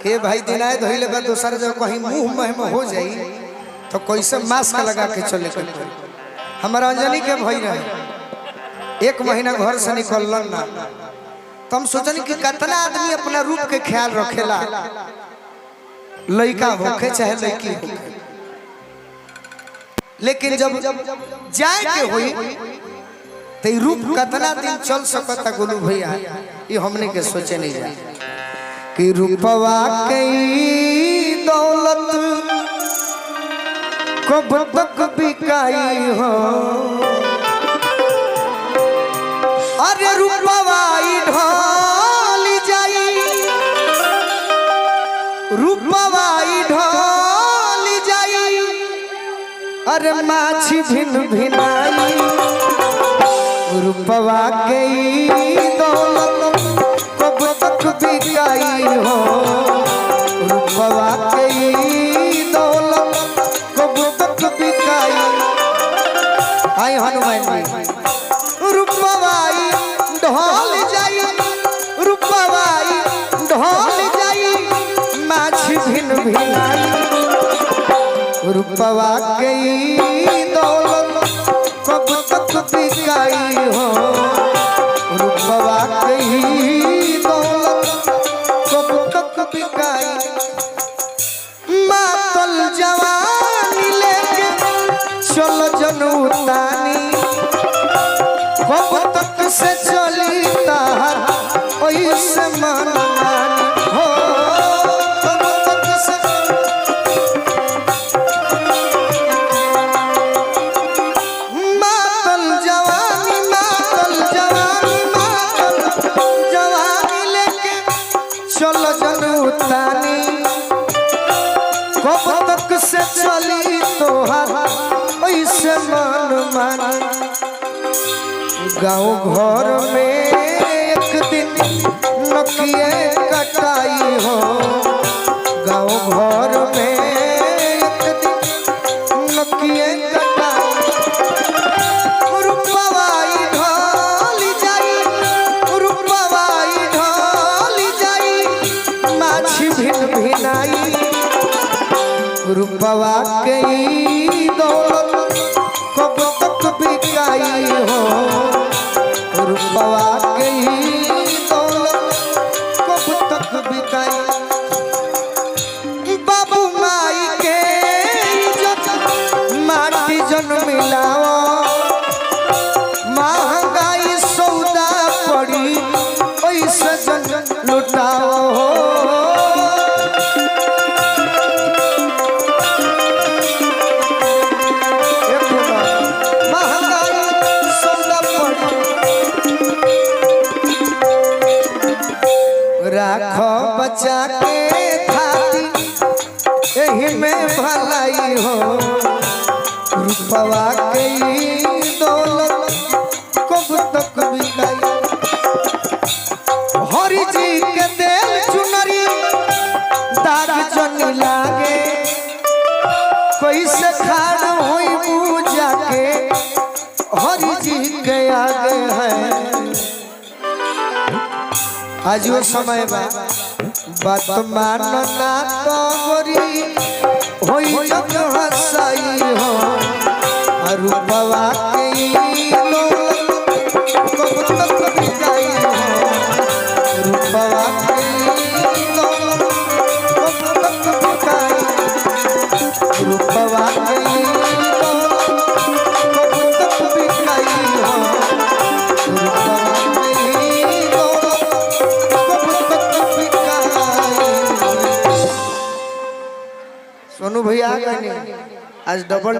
के भाई दिनाए धोइले बा दोसर जगह कहीं मुंह में हो जाई तो कैसे मास्क लगा के चले के हमारा अंजलि के भाई रहे 1 महीना घर से निकलन ना तो हम सोचनी कि कितना आदमी अपना रूप के ख्याल रखेला लड़का होके चाहे लड़की होके लेकिन जब जाए के होई तो रूप कितना दिन चल सकता गोलू भैया ये हमने के सोचे नहीं जाए कि रूपवा के दौलत कब तक बिकाई हो अरे रूपवा ढल जाई रूपवा ढल जाई अरे माछी भिन भिनाई रूपवा के दौलत कब तक बिकाई हो रूपवा के दौलत कब तक बिकाई आई हनुमान भाई रूपवा ढल जाई रूपवा ढल जाई माछी भिन भिनाई रूपवा के दौलत कब तक बिकाई हो रूपवा के दौलत कब तक बिकाई मातल जवानी लेके चल जनउतानी कब तक से चली तार ओइसे मन मानी हो कब तक से मातल जवानी लेके चल जनउतानी कब तक से चली तोहार ओइसे मन मानी गाँव घर में एक दिन नकिए कटाई हो गाँव घर में एक दिन नकिए कटाई रूपवा ढल जाई रूपवा ढल जाई माछी भिन भिनाई रूपवा के दौलत कब तक बिकाई हो रूपवा के दौलत कब तक बिकाई बाबू माई के इज्जत माटी जन मिलाओ महंगाई सौदा पड़ी पैसा जन लुटाओ राखो बचा के खाती यही में भलाई हो रूपवा के दौलत कब तक बिकाई हरि जी के देल चुनरी दाग जन लागे कैसे खाड़ होई पूजा के हरि जी के आगे है आज वो समय बात मानना तो गोरी होई जग हसाई हो रूपवा के दौलत कब तक बिकाई हो रूपवा के दौलत कब तक बिकाई रूपवा के दौलत कब तक बिकाई हो सोनू भैया आज डबल